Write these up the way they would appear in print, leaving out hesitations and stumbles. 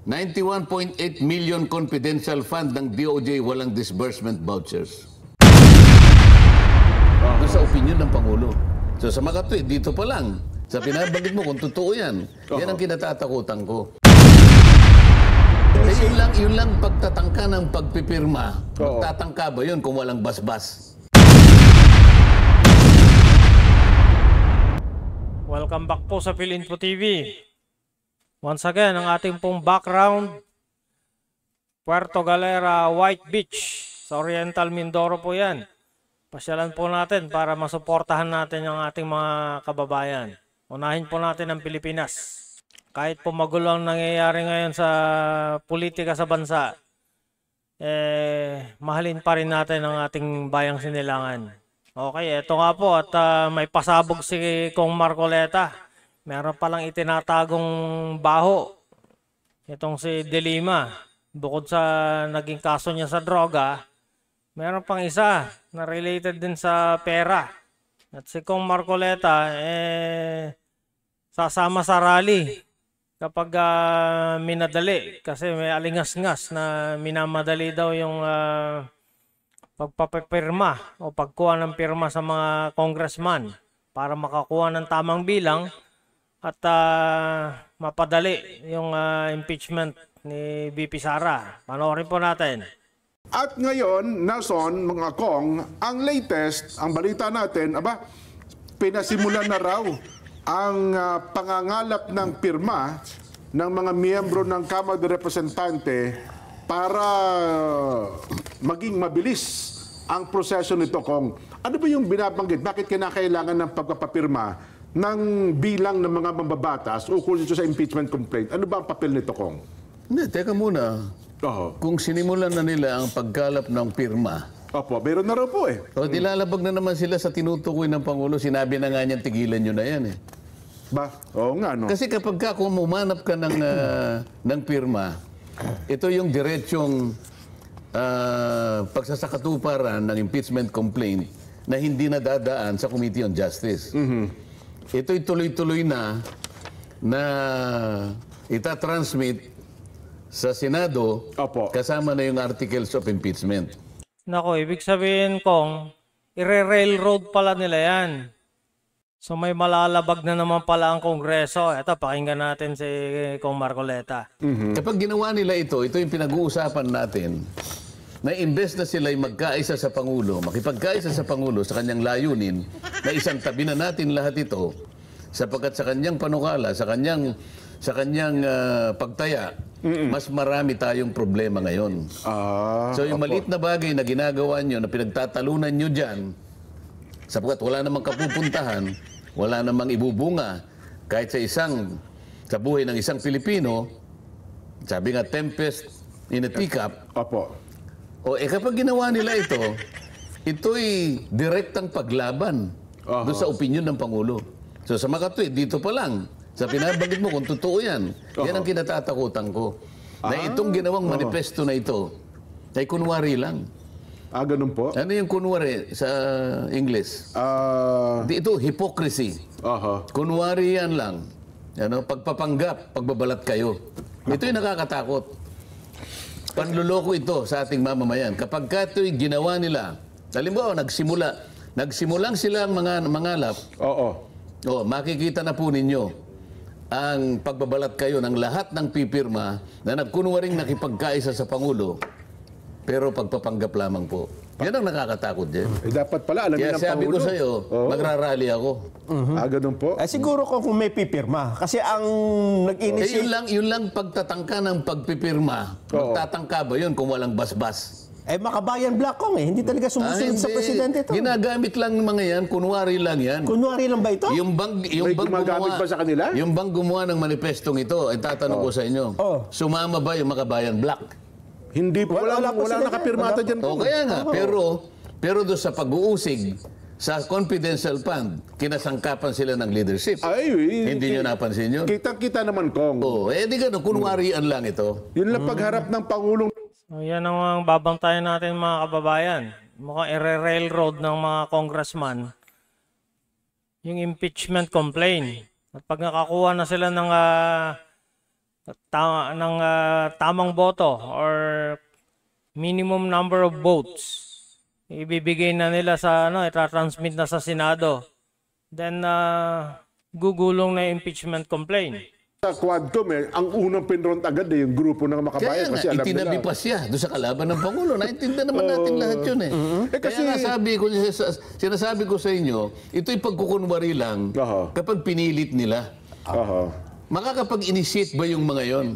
91.8 million confidential fund ng DOJ walang disbursement vouchers. Doon sa opinion ng Pangulo. So sa mga tweet, dito pa lang, sa pinabanggit mo kung totoo yan, yan ang kinatatakutan ko. Yun lang pagtatangka ng pagpipirma. Magtatangka ba yun kung walang basbas? Welcome back po sa Philinfo TV. Once again, ang ating pong background, Puerto Galera, White Beach, sa Oriental Mindoro po yan. Pasyalan po natin para masuportahan natin yung ating mga kababayan. Unahin po natin ang Pilipinas. Kahit po magulo ang nangyayari ngayon sa politika sa bansa, mahalin pa rin natin ang ating bayang sinilangan. Okay, eto nga po at may pasabog si Kong Marcoleta. Meron palang itinatagong baho. Itong si De Lima. Bukod sa naging kaso niya sa droga, meron pang isa na related din sa pera. At si Kong Marcoleta, sasama sa rally kapag minadali. Kasi may alingas-ngas na minamadali daw yung pagpapirma o pagkuha ng pirma sa mga congressman para makakuha ng tamang bilang at mapadali yung impeachment ni VP Sara. Panoorin po natin. At ngayon, Nason, mga Kong, ang latest, ang balita natin, pinasimulan na raw ang pangangalap ng pirma ng mga miyembro ng Kamara de Representante para maging mabilis ang proseso nito, Kong. Ano ba yung binabanggit? Bakit kinakailangan ng pagpapapirma ng bilang ng mga mambabatas ukol dito sa impeachment complaint? Ano ba ang papel nito, Kong? Hindi, teka muna. Kung sinimulan na nila ang pagkalap ng pirma, Opo, meron na raw po eh. o dilalabag na naman sila sa tinutukoy ng Pangulo, sinabi na nga niyan, tigilan nyo na yan eh. Oo nga, no? Kasi kapag kung umanap ka ng pirma, ito yung diretsong pagsasakatuparan ng impeachment complaint na hindi nadadaan sa Committee on Justice. Ito'y tuloy-tuloy na itatransmit sa Senado. Opo. Kasama na yung articles of impeachment. Nako, ibig sabihin kong ire-railroad pala nila yan. So may malalabag na naman pala ang Kongreso. Ito, pakinggan natin si Kong Marcoleta. Kapag ginawa nila ito yung pinag-uusapan natin, na imbes na sila'y magkaisa sa Pangulo, makipagkaisa sa Pangulo sa kanyang layunin, na isang tabi na natin lahat ito, sapagkat sa kanyang panukala, sa kanyang pagtaya, mas marami tayong problema ngayon. So yung maliit na bagay na ginagawa nyo, na pinagtatalunan nyo dyan, sapagkat wala namang kapupuntahan, wala namang ibubunga, kahit sa buhay ng isang Pilipino, sabi nga, tempest in a teacup. Opo. Kapag ginawa nila ito'y direktang paglaban doon sa opinion ng Pangulo. So sa mga tweet, dito pa lang, sa pinabanggit mo kung totoo yan, yan ang kinatatakutan ko. Na itong ginawang manifesto na ito, ay kunwari lang. Ganun po? Ano yung kunwari sa English? Ito, hypocrisy. Kunwari yan lang. Pagpapanggap, pagbabalat kayo. Ito'y nakakatakot. Panluloko ito sa ating mamamayan. Kapag ito'y ginawa nila, halimbawa, nagsimulang silang mangalap. Makikita na po ninyo ang pagbabalat kayo ng lahat ng pipirma na nagkunwaring nakipagkaisa sa Pangulo, pero pagpapanggap lamang po. Yan ang nakakatakot dyan. Dapat pala, alam Kaya ng sabi ko Pangulo. sa'yo, magrarally ako. Ganun po? Siguro kung may pipirma. Kasi ang nag-initiate... Yun lang pagtatangka ng pagpipirma. Magtatangka ba yun kung walang basbas? Makabayan black Kong hindi talaga sumusunod sa presidente ito. Ginagamit lang ng mga yan, kunwari lang yan. Kunwari lang ba ito? Yung bang gumagamit ba sa kanila? Yung bang gumawa ng manifestong ito, ay tatanong ko sa inyo, sumama ba yung Makabayan Black? Hindi po, wala nakapirmata dyan po. Kaya nga, pero doon sa pag-uusig, sa confidential fund, kinasangkapan sila ng leadership. Hindi nyo napansin yun? Kitang-kita naman, Kong. Di gano'n, kunwarian lang ito. Yun lang pagharap ng Pangulong. So, yan ang babantayan natin mga kababayan. Mukhang ire-railroad ng mga congressman yung impeachment complaint. At pag nakakuha na sila ng tamang boto or minimum number of votes, ibibigay na nila sa itatransmit na sa Senado. Then gugulong na impeachment complaint. Sa Quadcom, ang unang pinront agad yung grupo ng Kaya makabayan. Kasi nga, alam itinabi nila. pa siya doon sa kalaban ng Pangulo. Naintindihan naman natin lahat yun eh. Kasi- Kaya nga sinasabi ko sa inyo, ito'y pagkukunwari lang Aha. kapag pinilit nila. Aha. Makakapag-initiate ba yung mga yon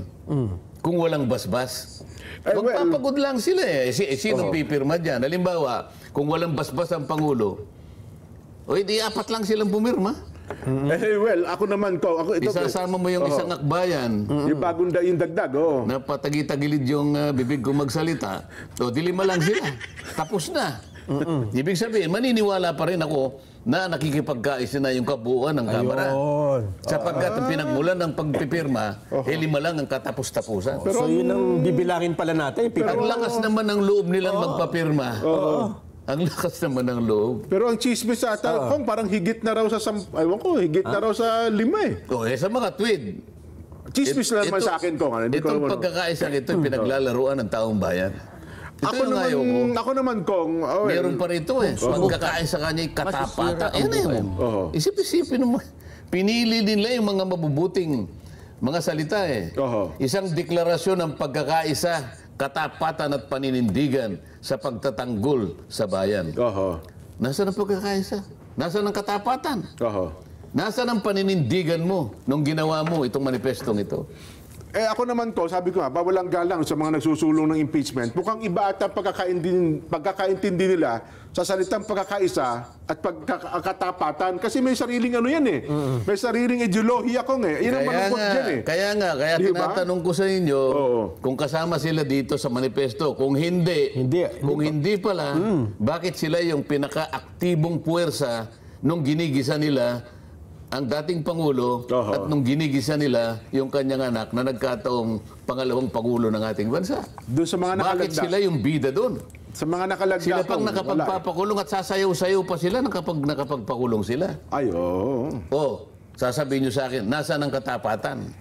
kung walang basbas? Well, Magpapagod lang sila eh. Sino pipirma dyan? Halimbawa, kung walang basbas ang Pangulo, o di 4 lang silang pumirma. well, ako naman ko. Ito, Isasama mo yung isang akbayan yung bagong yung dagdag, na patagi-tagilid yung bibig kong magsalita, o di 5 lang sila. Tapos na. Ibig sabihin, maniniwala pa rin ako na nakikipagkaisa na yung kabuuan ng Kamara. Ayun. Sapagkat ang pinagmulan ng pagpipirma, 5 lang ang katapos-tapusan. So yun ang bibilangin pala natin. Ang lakas naman ng loob nilang magpapirma. Ang lakas naman ng loob. Pero ang chismis sa ata, kung parang higit na raw sa higit na raw sa 5 eh. O, sa mga tweet. Chismis lang naman sa akin, Kong. Hindi ko Itong naman. pagkakaisa ito, pinaglalaruan ng taong bayan. Ito yung ayaw ko. Ako naman, Kong. Meron pa rito eh. Pagkakaisa kanya yung katapatan. Yan na yun. Isip-isipin mo. Pinili nila yung mga mabubuting mga salita eh. Isang deklarasyon ng pagkakaisa, katapatan at paninindigan sa pagtatanggol sa bayan. Nasaan ang pagkakaisa? Nasaan ang katapatan? Nasaan ang paninindigan mo nung ginawa mo itong manifestong ito? Ako naman ko, sabi ko nga, bawalang galang sa mga nagsusulong ng impeachment. Mukhang iba at ang pagkakaintindi nila sa salitang pagkakaisa at pagkakatapatan. Kasi may sariling ano yan eh. May sariling ideolohiya kong eh. Yan ang malungkot dyan eh. Kaya Di ba? tinatanong ko sa inyo, kung kasama sila dito sa manifesto. Kung hindi pala, bakit sila yung pinaka-aktibong puwersa nung ginigisa nila ang dating Pangulo at nung ginigisa nila yung kanyang anak na nagkataong pangalawang Pangulo ng ating bansa? Doon sa mga Bakit nakalagda. sila yung bida doon? Sa mga nakalagda. Sila pang Kong, wala. nakapagpapakulong at sasayaw-sayaw pa sila nakapagpakulong sila. Ay, oo. Sasabihin nyo sa akin, nasaan ang katapatan?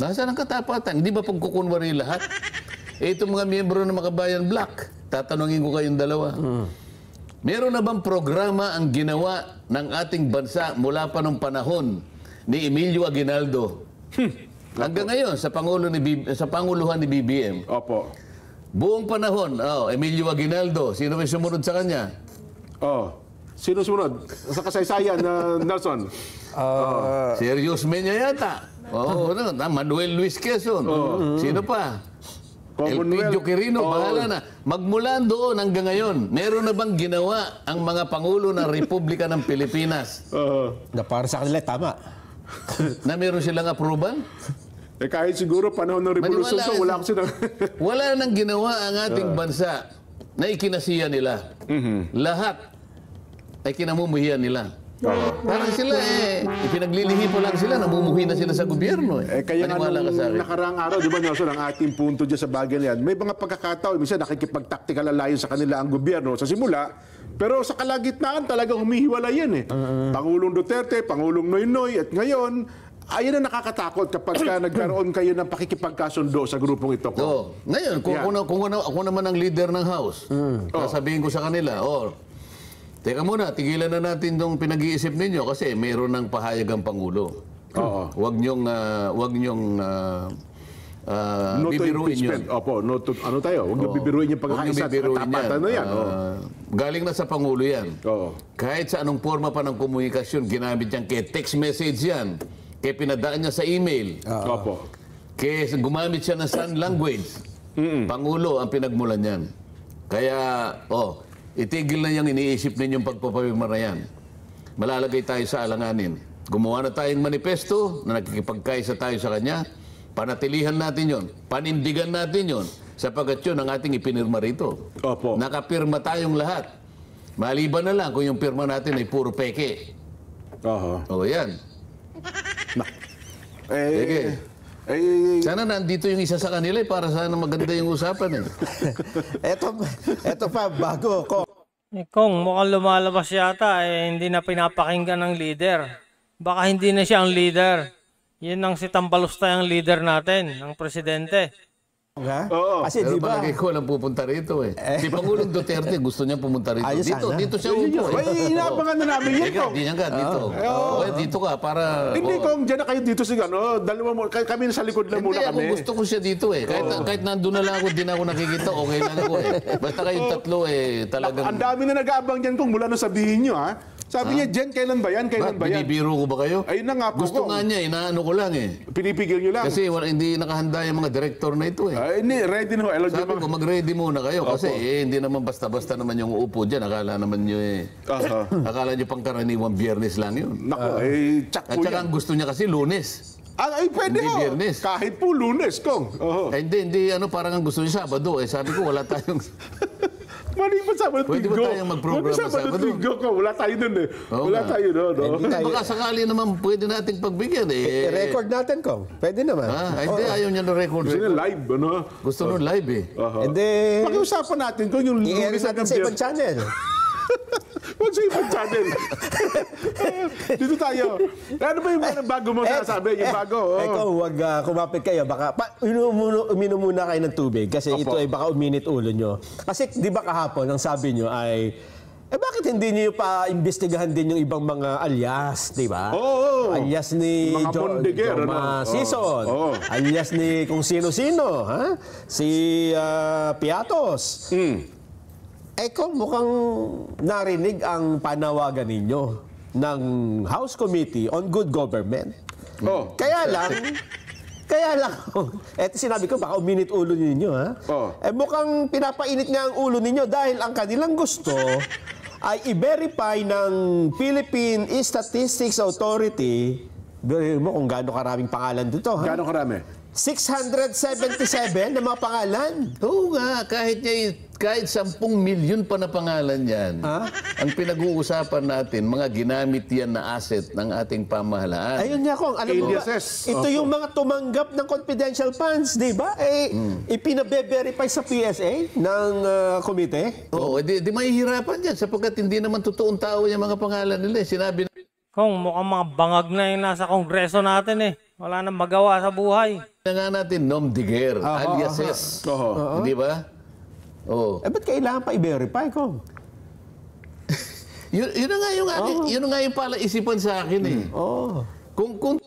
Nasaan ang katapatan? Hindi ba pagkukunwari lahat? Itong mga miyembro ng Makabayan Black, tatanungin ko kayong dalawa. Meron na bang programa ang ginawa ng ating bansa mula pa nung panahon ni Emilio Aguinaldo? Hanggang ngayon, sa Panguluhan ni BBM. Opo. Buong panahon, Emilio Aguinaldo, sino may sumunod sa kanya? Sino sumunod? Sa kasaysayan na Nelson? Serious Menya yata. Manuel Luis Quezon. Sino pa? Elpidio Quirino, bahala na. Magmula doon hanggang ngayon, meron na bang ginawa ang mga Pangulo ng Republika ng Pilipinas Na para sa kanila, tama. na meron silang approval? Kahit siguro panahon ng revolusyon, Maniwala wala ko silang... Wala nang ginawa ang ating bansa na ikinasiya nila. Lahat ay kinamumuhian nila. Parang sila ipinaglilihi pa lang sila, namumuhi na sila sa gobyerno. Kaya nga Maniwala ka sa akin. nakaraang araw, di ba Nelson, ang ating punto dyan sa bagay na yan, may mga pagkakataon, minsan nakikipag-tactical alliance sa kanila ang gobyerno sa simula, pero sa kalagitnaan talagang humihiwalay yan eh. Pangulong Duterte, Pangulong Noynoy, at ngayon, ayun ang nakakatakot kapag nagkaroon kayo ng pakikipagkasundo sa grupong ito. Ngayon, kung ako naman ang leader ng House, sasabihin ko sa kanila, teka muna, tigilan na natin itong pinag-iisip ninyo kasi mayroon ng pahayag ang Pangulo. Huwag niyong No to bibiruin impeachment. yun. Opo, no to, ano tayo? Huwag niyo bibiruin yung pagkakaisa at katapatan na yan. Galing na sa Pangulo yan. Oo. Kahit sa anong forma pa ng komunikasyon, ginamit yan. Kaya text message yan. Kaya pinadaan niya sa email. Opo. Kaya gumamit siya ng sign language. Pangulo ang pinagmulan yan. Kaya, itigil na yung iniisip ninyong pagpapapirma na yan. Malalagay tayo sa alanganin. Gumawa na tayong manifesto na nakikipagkaisa tayo sa kanya. Panatilihan natin yon, panindigan natin yon, sapagkat yun ang ating ipinirma rito. Opo. Nakapirma tayong lahat. Maliban na lang kung yung pirma natin ay puro peke. Yan. Sige. Sana nandito yung isa sa kanila para sana maganda yung usapan Eto pa, bago ko. Kung mukhang lumalabas yata, hindi na pinapakinggan ng leader. Baka hindi na siya ang leader. Yun ang si Tambalusta ang leader natin, ang presidente. Ha? Oo. Kasi Pero di ba? palagi ko walang pupunta rito eh. Si Pangulong Duterte gusto niya pumunta rito. Ayos Dito, sana. dito siya upo eh. Ay, inaabangan na namin yun, Ikaw, Kong. di niya ka dito. Okay, dito ka para... Hindi, Kong, dyan na kayo dito sa dalawa mo, kami sa likod lang Hindi, muna ako kami. gusto ko siya dito eh. Kahit nandun na lang ako, di na ako nakikita, okay lang ako eh. Basta kayong tatlo eh, talagang... Ang dami na nag-aabang dyan, Kong, mula nung sabihin nyo, ha? Sabi niya, Jen, kailan ba yan? Kailan ba yan? Binibiro ko ba kayo? Ayun na nga po, Gusto Kong. nga niya, inaano ko lang eh. Pinipigil nyo lang. Kasi hindi nakahanda yung mga director na ito eh. Ay, hindi, ready na. Alam Sabi ko, mag-ready muna kayo kasi hindi naman basta-basta naman yung uupo dyan. Akala naman nyo eh. Akala nyo pangkaraniwang biyernes lang yun. Nako, eh, tsak At po saka yan. ang gusto niya kasi lunes. Ay, pwede Hindi ho. Biyernes. Kahit po lunes, Kong. Oho. Hindi, parang ang gusto niya Sabado. Eh, sabi ko, wala tayong... Mali pa Sabado Pwede ba Linggo? tayong mag-program Huwag sa Sabado Sabado? Linggo, Kong. Wala tayo nun eh. Oo Wala nga. tayo nun. no? Hindi tayo. Baka sakali naman pwede nating pagbigyan eh. Record natin, Kong. Pwede naman. Hindi, ayaw niya na record. Gusto niya live, ano? Gusto nun live eh. Hindi. Pag-usapan natin kung yung I-air lunes natin sa ibang channel. Huwag sa ibang channel. Dito tayo. Ano ba yung bago mo sasabi? Yung bago, oh. Ikaw, huwag kumapit kayo. Baka, uminom muna kayo ng tubig kasi ito ay baka uminit ulo nyo. Kasi di ba kahapon, ang sabi nyo ay, bakit hindi niyo pa imbestigahan din yung ibang mga alias, di ba? Oo. Alias ni Mga Mondeguer, Joma ano? Sison. Oo. Alias ni kung sino-sino. Ha? Si Piatos. Kung mukhang narinig ang panawagan ninyo ng House Committee on Good Government. Oh. Kaya lang, eto sinabi ko, baka uminit ulo ninyo, ha? Oh. Mukhang pinapainit nga ang ulo ninyo dahil ang kanilang gusto ay i-verify ng Philippine Statistics Authority. Biro mo kung gaano karaming pangalan dito, ha? Gano'ng karami? 677 na mga pangalan. Oo nga, kahit 10 milyon pa na pangalan yan. Ang pinag-uusapan natin, mga ginamit yan na asset ng ating pamahalaan. Ayun nga kung, alam mo ba, Aliases. ito yung mga tumanggap ng confidential funds, di ba? Ipinabe-verify sa PSA ng komite. Oo, di mahihirapan yan sapagkat hindi naman totoong tao yung mga pangalan nila. Sinabi Kung mukhang mga bangag na yung nasa kongreso natin eh. Wala nang magawa sa buhay. na nga natin, nom de guerre, aliases. Hindi ba? Oo. Ba't kailangan pa i-verify ko? Yun na nga yung yun na nga yung pala isipan sa akin eh. Oo. Kung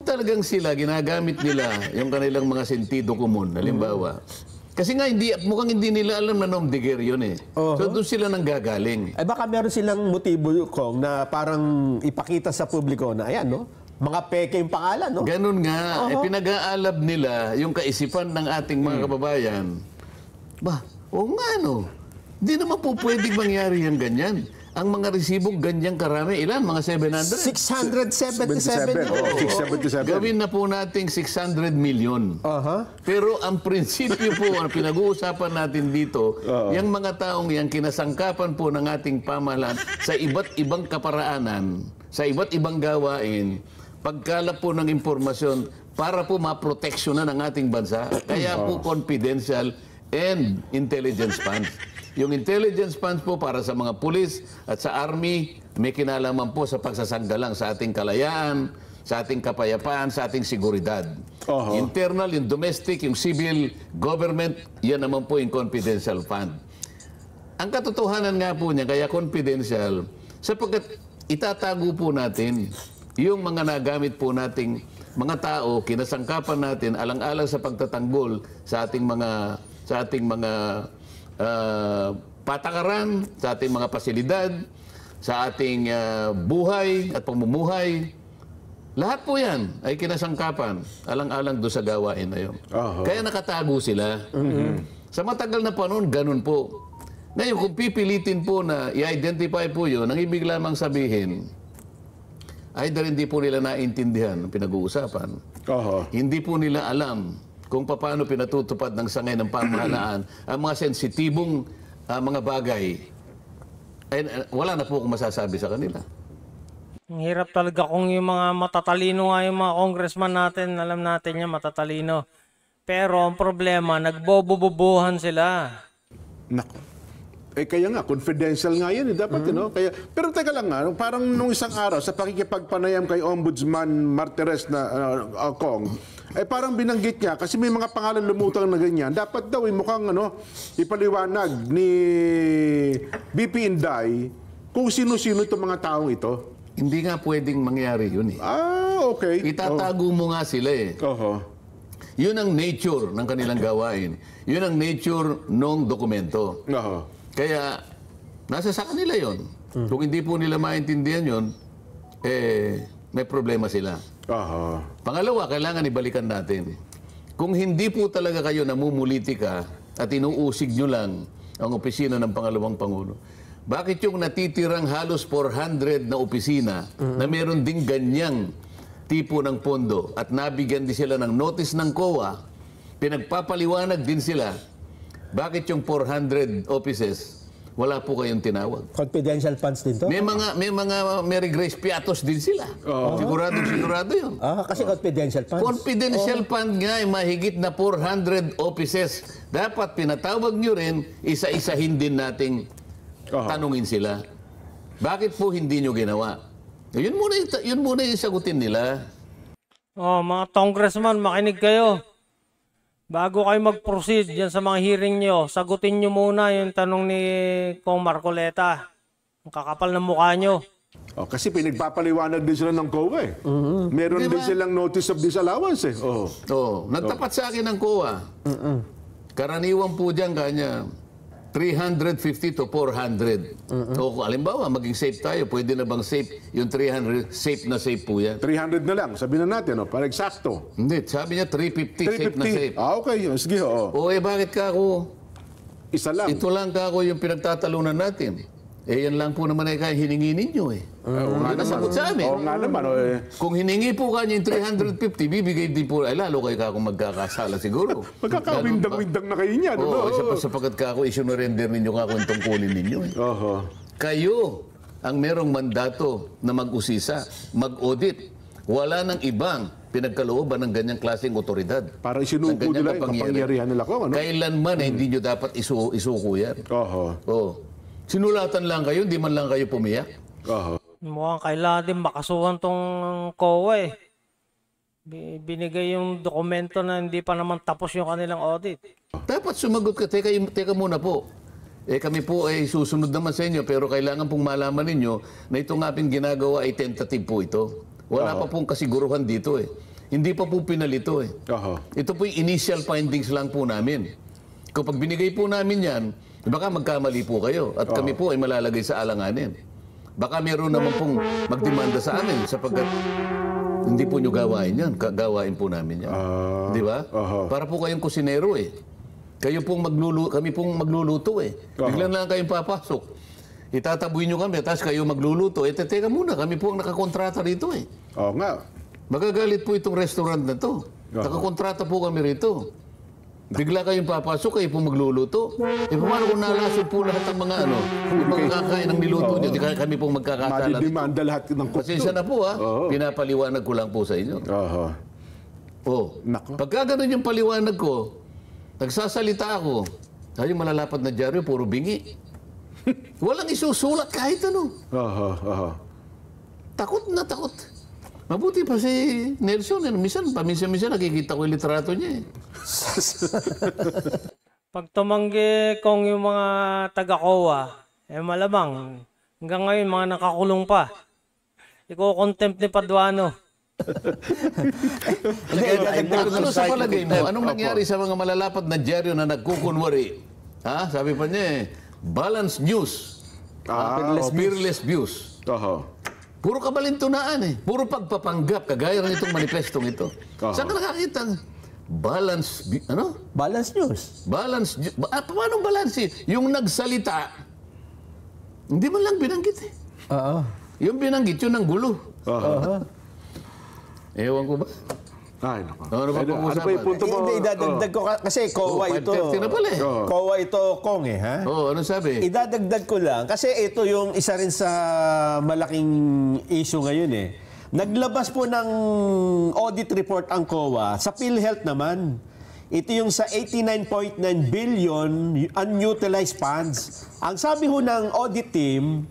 talagang sila ginagamit nila yung kanilang mga sentido komon, halimbawa. Kasi nga mukhang hindi nila alam na nom de guerre yun eh. So doon sila nang gagaling. Baka meron silang motibo, Kong, na parang ipakita sa publiko na, ayan, no? Mga peke yung pangalan, no? Ganun nga, pinag-aalab nila yung kaisipan ng ating mga kababayan. Ba, oo nga no. Hindi naman po pwedeng mangyari yan ganyan. Ang mga resibong ganyang karami, ilan? Mga 700? 677. Oh, 677. Gawin na po nating 600 million. Pero ang prinsipyo po, ang pinag-uusapan natin dito, yung mga taong yan, kinasangkapan po ng ating pamahalaan sa iba't ibang kaparaanan, sa iba't ibang gawain, pagkalap po ng impormasyon para po maproteksyonan ang ating bansa. Kaya po confidential and intelligence funds. Yung intelligence funds po para sa mga pulis at sa army, may kinalaman po sa pagsasanggalang sa ating kalayaan, sa ating kapayapaan, sa ating seguridad. Internal, yung domestic, yung civil government, yan naman po yung confidential fund. Ang katotohanan nga po niya, kaya confidential, sapagkat itatago po natin yung mga nagamit po nating mga tao, kinasangkapan natin alang-alang sa pagtatanggol sa ating mga patakaran, sa ating mga pasilidad, sa ating buhay at pamumuhay. Lahat po yan ay kinasangkapan alang-alang doon sa gawain na yun. Kaya nakatago sila. Sa matagal na panahon, ganun po. Ngayon, kung pipilitin po na i-identify po yun, ang ibig lamang sabihin, either hindi po nila naintindihan ang pinag-uusapan. Hindi po nila alam kung paano pinatutupad ng sangay ng pamahalaan ang mga sensitibong mga bagay. Wala na po akong masasabi sa kanila. Ang hirap talaga kung yung mga matatalino nga yung mga congressman natin, alam natin yan, matatalino. Pero ang problema, nagbobobobohan sila. Nako. Kaya nga, confidential nga yan. Dapat, Kaya, pero teka lang nga, parang nung isang araw, sa pakikipagpanayam kay Ombudsman Martires na Kong, parang binanggit niya, kasi may mga pangalan lumutang na ganyan, dapat daw, mukhang ipaliwanag ni BP Inday kung sino-sino itong mga taong ito. Hindi nga pwedeng mangyari yun eh. Okay. Itatago mo nga sila eh. Yun ang nature ng kanilang gawain. Yun ang nature ng dokumento. Kaya, nasa sa kanila yun. Kung hindi po nila maintindihan yun, may problema sila. Pangalawa, kailangan ibalikan natin. Kung hindi po talaga kayo namumulitika at inuusig nyo lang ang opisina ng pangalawang Pangulo, bakit yung natitirang halos 400 na opisina na meron ding ganyang tipo ng pondo at nabigyan din sila ng notice ng COA, pinagpapaliwanag din sila, bakit yung 400 offices, wala po kayong tinawag? Confidential funds din to? May mga Mary Grace Piatos din sila. Sigurado yun. Kasi confidential funds. Confidential fund nga ay mahigit na 400 offices. Dapat pinatawag nyo rin, isa-isahin din nating tanungin sila. Bakit po hindi nyo ginawa? Yun muna yung sagutin nila. Mga congressman, makinig kayo. Bago kayo mag-proceed dyan sa mga hearing nyo, sagutin nyo muna yung tanong ni Kong Marcoleta. Ang kakapal ng mukha nyo. Kasi pinagpapaliwanag din sila ng COA eh. Meron din silang notice of disallowance eh. Nagtapat sa akin ng COA. Karaniwan po dyan kanya 350 to 400. O halimbawa, maging safe tayo. Pwede na bang safe? Yung 300, safe na safe po yan. 300 na lang, sabihin na natin, para eksakto. Hindi, sabi niya 350, safe na safe. Okay, sige, Bakit ka ako? Isa lang. Ito lang ka ako yung pinagtatalunan natin. Yan lang po naman ay kaya hiningi ninyo eh. Nasagot sa amin. Oo nga naman. Kung hiningi po kanya yung 350, bibigay din po, lalo kayo ka akong magkakasala siguro. Magkakawindang-windang na kayo niyan. Sapagkat ka ako, isunurrender ninyo ka akong tungkulin ninyo eh. Kayo ang merong mandato na mag-usisa, mag-audit. Wala nang ibang pinagkalooban ng ganyang klaseng otoridad. Para isinuko nila yung kapangyarihan nila ko. Kailanman hindi nyo dapat isuko yan. Sinulatan lang kayo, hindi man lang kayo pumiyak. Mukhang kailangan din makasuhan tong COA eh. Binigay yung dokumento na hindi pa naman tapos yung kanilang audit. Dapat sumagot ka. Teka muna po. Kami po ay susunod naman sa inyo, pero kailangan pong malaman ninyo na itong ating ginagawa ay tentative po ito. Wala pa pong kasiguruhan dito eh. Hindi pa po pinalito eh. Ito po yung initial findings lang po namin. Kapag binigay po namin yan, baka magkamali po kayo at kami po ay malalagay sa alanganin. Baka meron naman pong magdemanda sa amin sapagkat hindi po nyo gawain yan. Gawain po namin yan. Di ba? Para po kayong kusinero eh. Kayo pong kami pong magluluto eh. Biglang lang kayong papasok. Itataboy nyo kami, tapos kayo magluluto. Teka muna, kami po ang nakakontrata rito eh. Oo nga. Magagalit po itong restaurant na to. Nakakontrata po kami rito. Bigla kayong papasok, kayo po magluluto. Paano kung nalasod po lahat ng mga yung mga kakain ng niluto nyo, kami pong magkakasala. Madidemanda lahat ng cook. Pasensya na po pinapaliwanag ko lang po sa inyo. Pagka ganun yung paliwanag ko, nagsasalita ako, yung malalapad na dyaryo, puro bingi. Walang isusulat kahit ano. Takot na takot. Mabuti pa si Nelson. Paminsan-minsan nakikita ko yung litrato niya eh. Pag tumanggi kong yung mga taga-COA, malamang hanggang ngayon mga nakakulong pa. Iko-contempt ni Paduano. Ano sa palagay mo? Anong nangyari sa mga malalapad na dyaryo na nagkukunwari? Sabi pa niya Balance News. Fearless Views. Puro kabalintunaan eh. Puro pagpapanggap. Kagaya ng itong manifestong ito. Saan ka nakakita? Balance News. Paano balance? Yung nagsalita, hindi man lang binanggit eh. Yung binanggit, yun ang gulo. Ewan ko ba? Ay, naku. Ano ba yung punto mo? Hindi, idadagdag ko kasi COA ito. 5:30 na pala eh. COA ito, Kong ha? Ano sabi? Idadagdag ko lang kasi ito yung isa rin sa malaking issue ngayon eh. Naglabas po ng audit report ang COA sa PhilHealth naman. Ito yung sa 89.9 billion unutilized funds. Ang sabi ho ng audit team,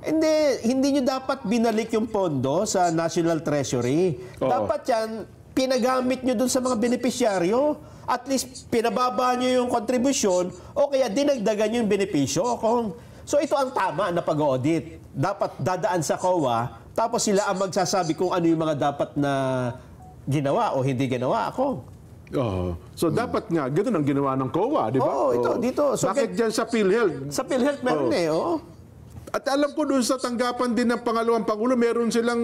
hindi nyo dapat binalik yung pondo sa National Treasury. Oo. Dapat yan, pinagamit nyo dun sa mga benepisyaryo. At least, pinababa nyo yung kontribusyon o kaya dinagdagan yung benepisyo. So, ito ang tama na pag-audit. Dapat dadaan sa COA, tapos sila ang magsasabi kung ano yung mga dapat na ginawa o hindi ginawa. So dapat nga, ganun ang ginawa ng COA, di ba? Oo, dito. So, bakit dyan sa PhilHealth? Sa PhilHealth meron At alam ko doon sa tanggapan din ng pangalawang Pangulo, meron silang,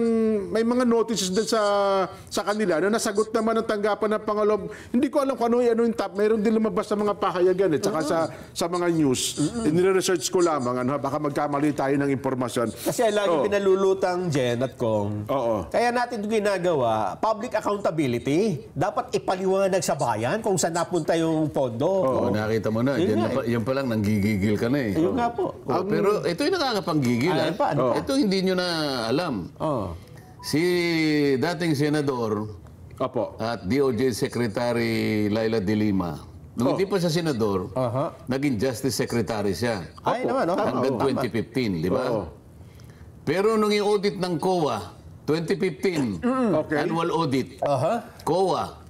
may mga notices din sa kanila na nasagot naman ng tanggapan ng Pangalawang. Hindi ko alam kung ano yung top. Meron din lumabas sa mga pahayagan tsaka sa mga news. Nire-research ko lamang, baka magkamali tayo ng impormasyon. Kasi lagi pinalulutang Jen at Kong. Oo. Kaya natin ito ginagawa, public accountability. Dapat ipaliwanag sa bayan kung saan napunta yung pondo. Nakita mo na. Yan pa lang, nanggigigil ka na eh. Ayun nga po. Pero ito yung nakakapanggigil. Paano? Ito hindi nyo na alam. Si dating senador at DOJ Secretary Laila De Lima, nung hindi pa siya senador, naging Justice Secretary siya. Ay naman, Hanggang 2015, di ba? Pero nung i-audit ng COA, 2015, annual audit, COA,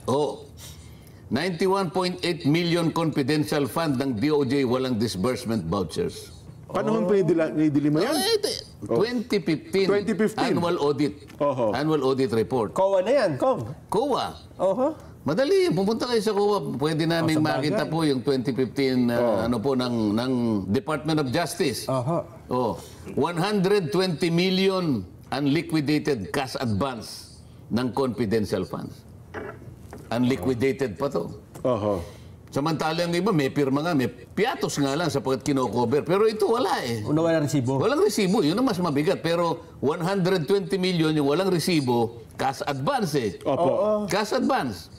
91.8 million confidential fund ng DOJ walang disbursement vouchers. Paano hong pinidilima yan? 2015, 2015. annual audit. Annual audit report. COA na yan, Kong. COA. Madali, pumunta kayo sa COA. Pwede namin makita po yung 2015 ng Department of Justice. 120 million unliquidated cash advance ng confidential funds. Unliquidated pa to. Samantalang iba, may pirma nga, may piatos nga lang sapagkat kino-cover. Pero ito wala eh. Walang resibo. Walang resibo, yun ang mas mabigat. Pero 120 million yung walang resibo, cash advance eh. Cash advance.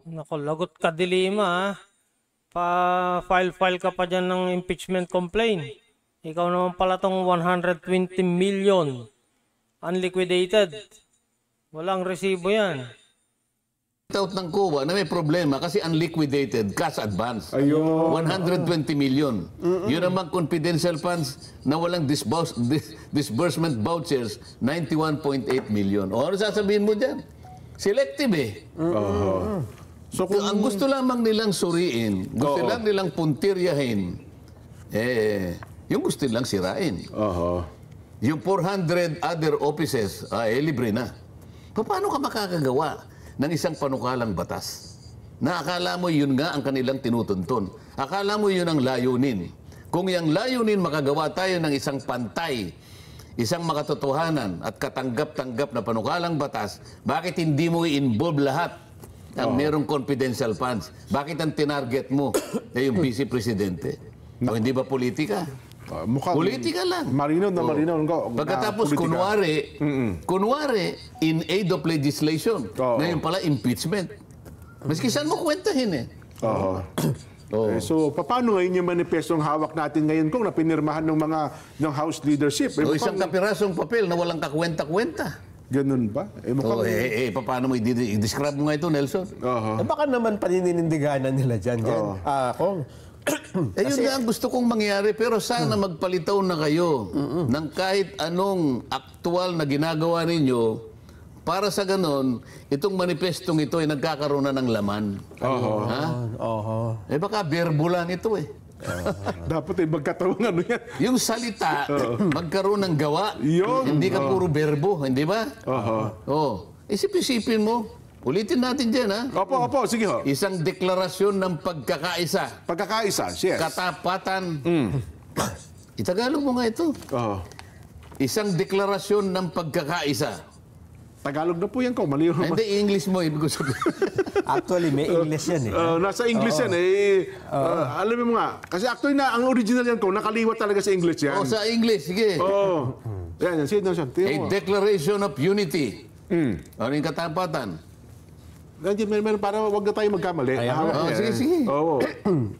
Nako, lagot ka, De Lima. Pa-file ka pa dyan ng impeachment complaint. Ikaw naman pala tong 120 million unliquidated. Walang resibo yan. Out ng COA na may problema kasi unliquidated cash advance. 120 million. Yun naman confidential funds na walang disbursement vouchers, 91.8 million. Ano sasabihin mo dyan? Selective eh. So ang gusto lamang nilang suriin, gusto lang nilang puntiryahin, yung gusto nilang sirain. Yung 400 other offices, libre na. Paano ka makakagawa ng isang panukalang batas na akala mo yun nga ang kanilang tinutuntun? Akala mo yun ang layunin. Kung yung layunin, makagawa tayo ng isang pantay, isang makatotohanan at katanggap-tanggap na panukalang batas, bakit hindi mo i-involve lahat ang merong confidential funds? Bakit ang tinarget mo yung vice presidente? O hindi ba politika? Politika lang. Marinaw na marinaw. Pagkatapos, kunwari, in aid of legislation. Ngayon pala, impeachment. Maski saan mo kwentahin eh. So, paano ngayon yung manifestong hawak natin ngayon kung napinirmahan ng House leadership? Isang kapirasong papel na walang kakwenta-kwenta. Ganun ba? Paano mo i-describe mo nga ito, Nelson? Baka naman paninindiganan nila dyan. Kong. Yun nga ang gusto kong mangyari, pero sana magpalitaw na kayo ng kahit anong aktual na ginagawa ninyo para sa ganon, itong manifestong ito ay nagkakaroon na ng laman. Baka verbo lang ito eh. Dapat magkataon yan. Yung salita, magkaroon ng gawa. Hindi ka puro verbo, hindi ba? Isip-isipin mo. Ulitin natin dyan, ha? Opo, sige ho. Isang deklarasyon ng pagkakaisa. Pagkakaisa, yes. Katapatan. Itagalog mo nga ito. Isang deklarasyon ng pagkakaisa. Tagalog na po yan ko, mali. Hindi, English mo, ibig sabihin. Actually, may English yan eh. Nasa English yan eh. Alam mo nga, kasi actually na, ang original yan ko, nakaliwat talaga sa English yan. Sa English, sige. Yan, sige na siya. A declaration of unity. Ano yung katapatan? Meron para wag na tayo magkamali. Sige.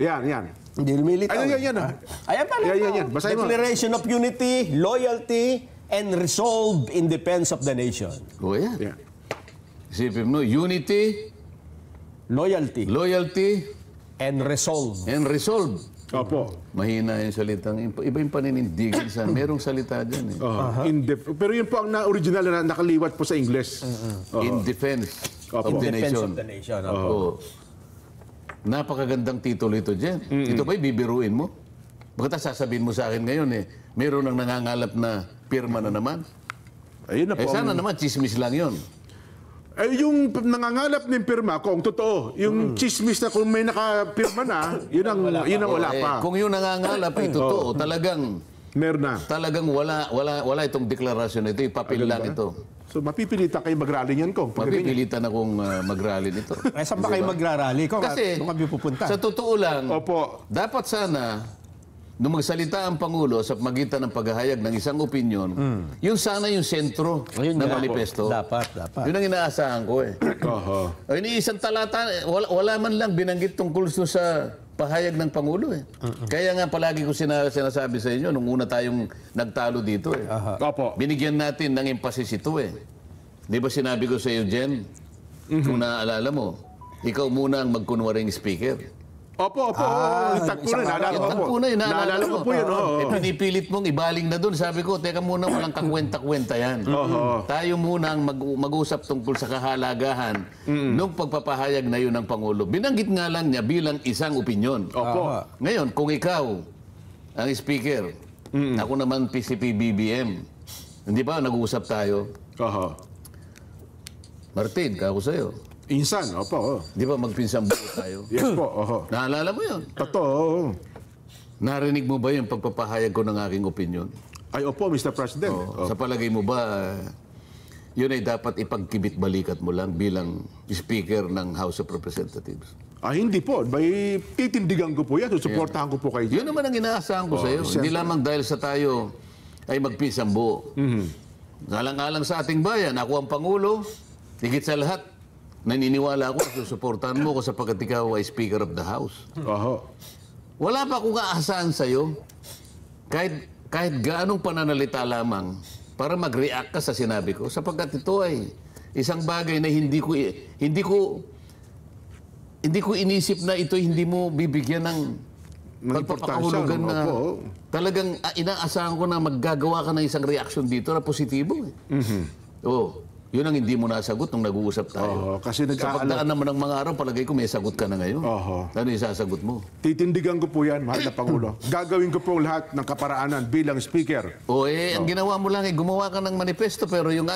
Yan. Hindi lumilitaw. Yan. Ayan pala. Yan. Basahin mo. Declaration of unity, loyalty, and resolve in defense of the nation. Yan. Isipin mo, unity, loyalty, and resolve. and resolve. Opo. Mahina yung salitang. Iba yung paninindigan sa merong salita dyan eh. Pero yun po ang original na nakaliwat po sa Ingles. In defense of Opo. the Defense nation. of the nation. Oo. Napakagandang titulo ito dyan. Ito ba'y bibiruin mo? Bakit sasabihin mo sa akin ngayon eh, meron nang nangangalap na pirma na naman? Ayun na po. Eh sana naman, chismis lang yon. Yung nangangalap ng pirma, kung totoo, yung chismis na kung may nakapirma na, yun ang wala pa. Kung yung nangangalap ay totoo, talagang Meron na. wala itong deklarasyon ito, papel lang ito. So mapipilitan kayo mag-rally niyan, Kong. Mapipilitan akong mag-rally nito. Ay, saan ba kayo magrarally? Kung Kasi doon kami pupunta. sa totoo lang, Opo. dapat sana nung magsalita ang Pangulo sa magitan ng paghahayag ng isang opinyon, yun sana yung sentro Ayun ng nga. manifesto. Dapat. Yun ang inaasahan ko eh. Oho. O iniisang talata, wala man lang binanggit tungkol sa pahayag ng Pangulo eh. Kaya nga palagi ko sinasabi sa inyo, nung una tayong nagtalo dito eh. Opo. Binigyan natin ng emphasis ito eh. Di ba sinabi ko sa iyo, Jen, kung naaalala mo, ikaw muna ang magkunwaring speaker. Opo. Itag ko na, naalala ko po. Naalala ko po yun. Eh, pinipilit mong ibaling na doon. Sabi ko, teka muna, walang kakwenta-kwenta yan. Tayo muna ang mag-usap tungkol sa kahalagahan nung pagpapahayag na yun ng Pangulo. Binanggit nga lang niya bilang isang opinyon. Opo. Ngayon, kung ikaw ang speaker, ako naman PCP-BBM, hindi ba nag-uusap tayo? Oho. Martin, kako sa'yo. Insan, opo. Di ba magpinsang buo tayo? Yes po, oho. Naalala mo yun? Totoo. Narinig mo ba yung pagpapahayag ko ng aking opinyon? Ay, opo, Mr. President. Sa palagay mo ba, yun ay dapat ipagkibit-balikat mo lang bilang Speaker ng House of Representatives? Hindi po. May titindigan ko po yan. Susuportahan ko po kayo. Yun naman ang inaasahan ko sa iyo. Hindi lamang dahil sa tayo ay magpinsang buo. Ngalang-alang sa ating bayan, ako ang Pangulo, higit sa lahat, naniniwala ako, susuportahan mo ko sapagkat ikaw ay Speaker of the House. Oho. Wala pa akong aasahan sa iyo, kahit gaanong pananalita lamang, para mag-react ka sa sinabi ko, sapagkat ito ay isang bagay na hindi ko inisip na ito hindi mo bibigyan ng pagpapakahulugan na talagang inaasahan ko na maggagawa ka ng isang reaksyon dito na positibo. Yun ang hindi mo nasagot nung nag-uusap tayo. Kasi Sa pagdaan naman ng mga araw, palagay ko may sagot ka na ngayon. Ano yung sasagot mo? Titindigan ko po yan, mahal na Pangulo. Gagawin ko po lahat ng kaparaanan bilang Speaker. Ang ginawa mo lang ay gumawa ka ng manifesto pero yung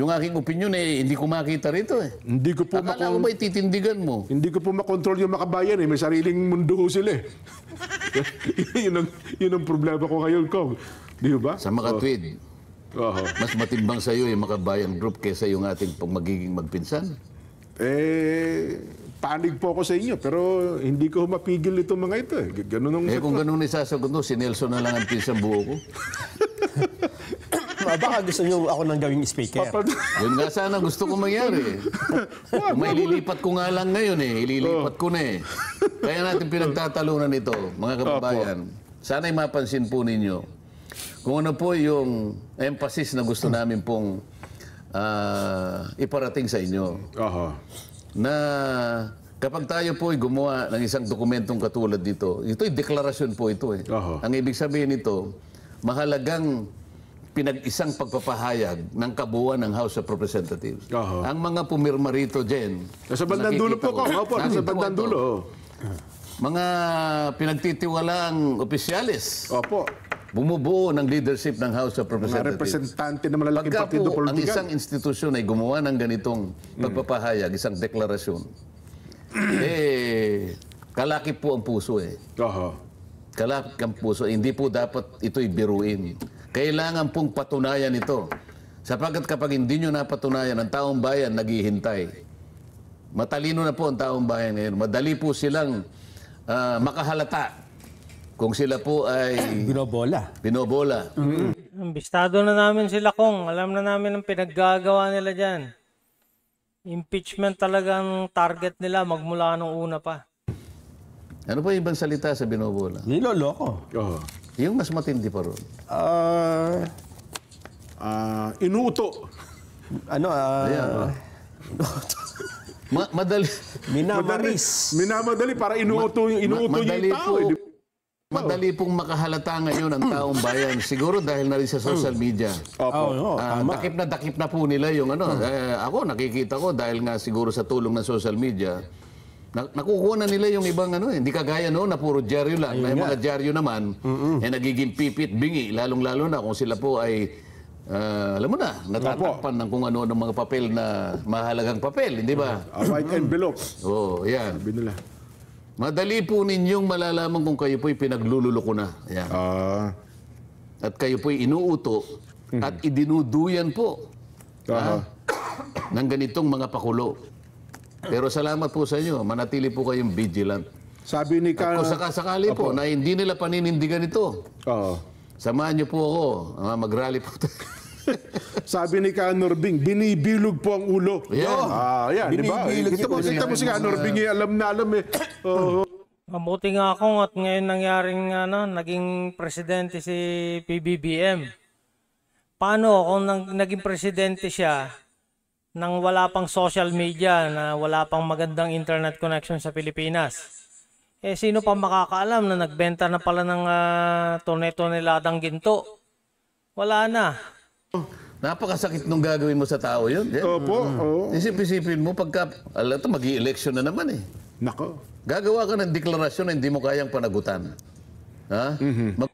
aking opinion eh hindi ko makita rito eh. Hindi ko po Akala ko ba titindigan mo? Hindi ko po makontrol yung makabayan eh. May sariling mundo ho sila eh. yun ang problema ko ngayon, Kong. Di ba? Sa makatwid. Mas matimbang sa iyo yung Makabayan Group kaysa yung ating magiging magpinsan. Panig po ako sa inyo, pero hindi ko mapigil itong mga ito eh. Kung ganun isasagot mo, si Nelson na lang ang pinsang buo ko. Baka gusto niyo ako nang gawing speaker. Yun nga sana gusto ko mangyari. May ililipat ko nga lang ngayon eh. Ililipat ko na eh. Kaya natin pinagtatalunan ito, mga kababayan. Sana'y mapansin po ninyo kung ano po yung emphasis na gusto namin pong iparating sa inyo. Na kapag tayo po ay gumawa ng isang dokumentong katulad dito, ito'y deklarasyon po ito eh. Ang ibig sabihin nito, mahalagang pinag-isang pagpapahayag ng kabuuan ng House of Representatives. Ang mga pumirma rito, Jen. Nasa bandang dulo po, Kong. Opo, nasa bandang dulo. Mga pinagtitiwalaang opisyalis. Opo. Bumubuo ng leadership ng House of Representatives. Mga representante ng malalaking Pagka partido po ang politikan. isang institusyon ay gumawa ng ganitong pagpapahayag, isang deklarasyon, kalakip po ang puso eh. Kalakip ang puso. Hindi po dapat ito'y biruin. Kailangan pong patunayan ito. Sapagkat kapag hindi nyo napatunayan, ang taong bayan naghihintay. Matalino na po ang taong bayan ngayon. Madali po silang makahalata kung sila po ay binobola. Ambistado na namin sila, Kong. Alam na namin ang pinaggagawa nila dyan. Impeachment talagang target nila magmula nung una pa. Ano pa yung ibang salita sa binobola? Niloloko. Yung mas matindi pa ron. Inuuto. Madali. Minamaris. Minamadali para inuuto yung Madali tao. po. Eh. Madali pong makahalata ngayon ang taong bayan. Siguro dahil na rin sa social media. Opo. Dakip na po nila yung ano. Ako nakikita ko dahil nga siguro sa tulong ng social media, nakukuha na nila yung ibang ano. Hindi kagaya noon na puro dyaryo lang. May mga dyaryo naman, nagiging pipit, bingi. Lalong-lalo na kung sila po ay, alam mo na, natatakpan ng kung ano ng mga papel na mahalagang papel. Hindi ba? White envelope. Oo, yan. Sabi nila. Madali po ninyong malalaman kung kayo po'y pinaglululoko na. Ayan. At kayo po'y inuuto at idinuduyan po ng ganitong mga pakulo. Pero salamat po sa inyo. Manatili po kayong vigilant. Sabi ni At kung sakasakali po na hindi nila paninindigan ito, samahan niyo po ako. Mag-rally po tayo. Sabi ni Ka Norbing, binibilog po ang ulo. Yan. Yan, di ba? Kita mo si Ka Norbing, alam na alam eh. Mabuti nga ako at ngayon nangyaring naging presidente si PBBM. Paano kung naging presidente siya nang wala pang social media, na wala pang magandang internet connection sa Pilipinas? Eh sino pa makakaalam na nagbenta na pala ng tone-toneladang ginto? Wala na. Napakasakit nung gagawin mo sa tao yun. Opo. Isip-isipin mo pagka, alam ito, mag-i-election na naman eh. Nako. Gagawa ka ng deklarasyon na hindi mo kayang panagutan. Ha?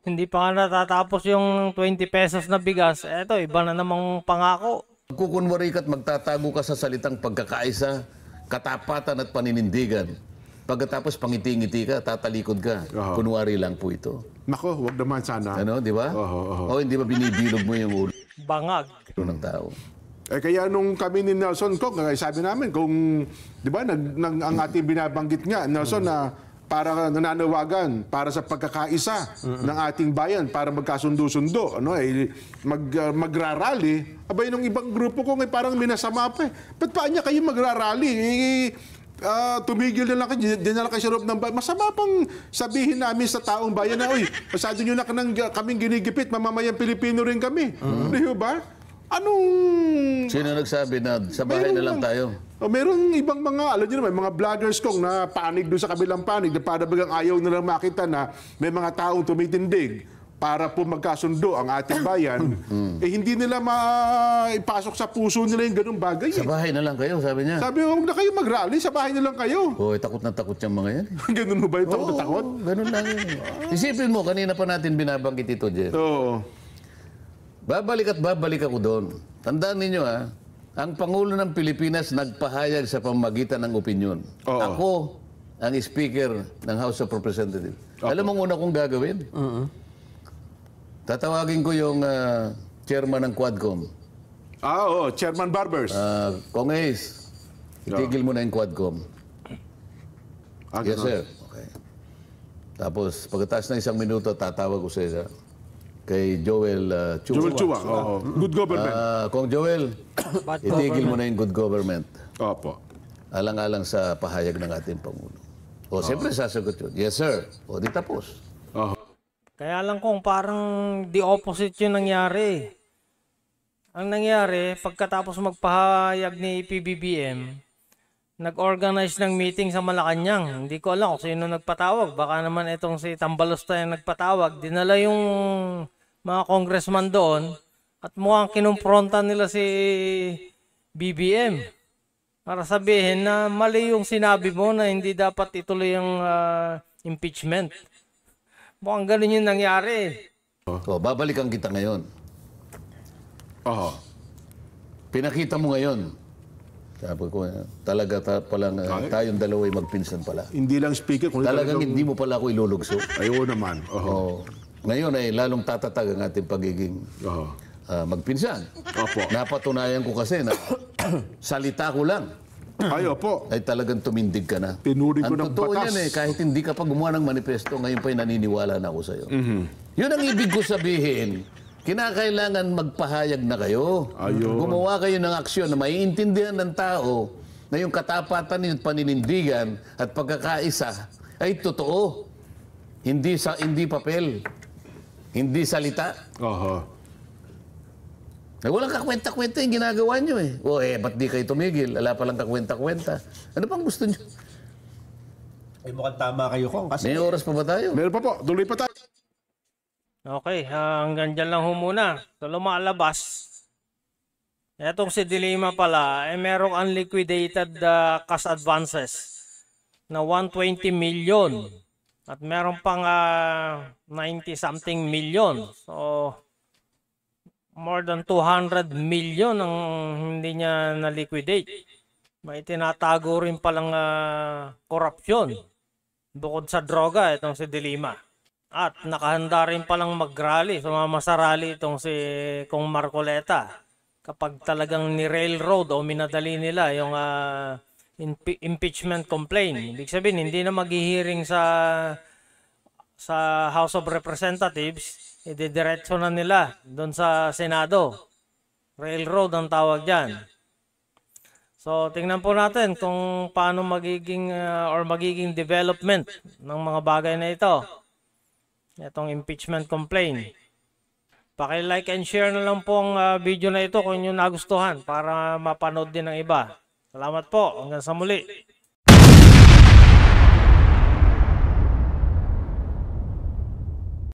Hindi pa nga natatapos yung 20 pesos na bigas. Eto, iba na namang pangako. Magkukunwari ka at magtatago ka sa salitang pagkakaisa, katapatan at paninindigan. Pagkatapos pangiti-ngiti ka, tatalikod ka. Kunwari lang po ito. Nako, wag naman sana. Ano, di ba? O hindi ba binibilog mo yung ulo Bangag. ng tao? Kaya nung kami ni Nelson Kong, sabi namin kung, di ba, ang ating binabanggit nga, Nelson, na para nananawagan para sa pagkakaisa ng ating bayan para magkasundo-sundo, magrarally. Abay, nung ibang grupo ko, parang minasama pa eh. Ba't pa niya kayo magrarally? Tumigil na lang kayo, dinala kayo sa loob ng bayan. Masama pang sabihin namin sa taong bayan na, uy, masyado nyo na kaming ginigipit, mamamayang Pilipino rin kami. Di ba? Anong... Sino nagsabi na sa bahay na lang tayo? Meron ibang mga, alam nyo naman, mga vloggers kong na panig doon sa kabilang panig, na para bagang ayaw nilang makita na may mga taong tumitindig para po magkasundo ang ating bayan, hindi nila maipasok sa puso nila yung ganung bagay. Sa bahay na lang kayo, sabi niya. Sabi, huwag na kayo mag-rally, sa bahay na lang kayo. Takot na takot yung mga yan. Ganun mo ba yung takot na takot? Ganun lang yun. Isipin mo, kanina pa natin binabanggit ito, Jeff. Oo. Babalik ako doon. Tandaan ninyo ang Pangulo ng Pilipinas nagpahayag sa pamamagitan ng opinyon. Ako ang Speaker ng House of Representatives. Alam mo una kong gagawin? Tatawagin ko yung chairman ng Quadcom. Chairman Barbers. Kong Ace, itigil mo na yung Quadcom. Yes, sir. Okay. Tapos, pagkatapos ng 1 minuto, tatawag ko sa isa. Kay Joel Chua. Joel Chua. Good government. Kong Joel, itigil mo na yung good government. Opo. Alang-alang sa pahayag ng ating Pangulo. Siyempre sasagot yun. Yes, sir. Di tapos. Kaya lang kung parang the opposite yung nangyari. Ang nangyari, pagkatapos magpahayag ni PBBM, nag-organize ng meeting sa Malacanang. Hindi ko alam kung sino nagpatawag. Baka naman itong si Tambalusta yung nagpatawag. Dinala yung mga congressman doon at mukhang kinumprontan nila si BBM para sabihin na mali yung sinabi mo na hindi dapat ituloy yung impeachment. Mukhang ganun yung nangyari. Babalikan kita ngayon. Pinakita mo ngayon. Sabi ko, talaga palang tayong dalawa ay magpinsan pala. Hindi lang speaker. Talagang hindi mo pala ako ilulugso. Ayaw naman. Ngayon ay lalong tatatag ang ating pagiging magpinsan. Napatunayan ko kasi na salita ko lang. Ay talagang tumindig ka na. Pinuri ko ang ng totoo batas. yan kahit hindi ka pa gumawa ng manifesto, ngayon pa'y naniniwala na ako sa'yo. Yun ang ibig ko sabihin. Kinakailangan magpahayag na kayo. Gumawa kayo ng aksyon na maiintindihan ng tao na yung katapatan at paninindigan at pagkakaisa ay totoo. Hindi papel. Hindi salita. Walang kakwenta-kwenta yung ginagawa nyo eh. O ba't di kayo tumigil? Wala palang kakwenta-kwenta. Ano pang gusto nyo? Mukhang tama kayo, Kong. Kasi May oras pa ba tayo? Meron pa po, tuloy pa tayo. Okay, hanggang dyan lang ho muna. So lumalabas, etong si Dilima pala, merong unliquidated cash advances na 120 million. At meron pang 90-something million. So, more than 200 million ang hindi niya na-liquidate. May tinatago rin palang korupsyon. Bukod sa droga, itong si Dilima. At nakahanda rin palang mag-rally, sumama sa rally itong si Kong Marcoleta. Kapag talagang ni-railroad o minadali nila yung impeachment complaint. Ibig sabihin, hindi na maghihiring sa House of Representatives, ididiretso na nila doon sa Senado. Railroad ang tawag dyan. So, tingnan po natin kung paano magiging development ng mga bagay na ito. Itong impeachment complaint. Paki-like and share na lang po ang video na ito kung inyo nagustuhan para mapanood din ng iba. Salamat po. Hanggang sa muli.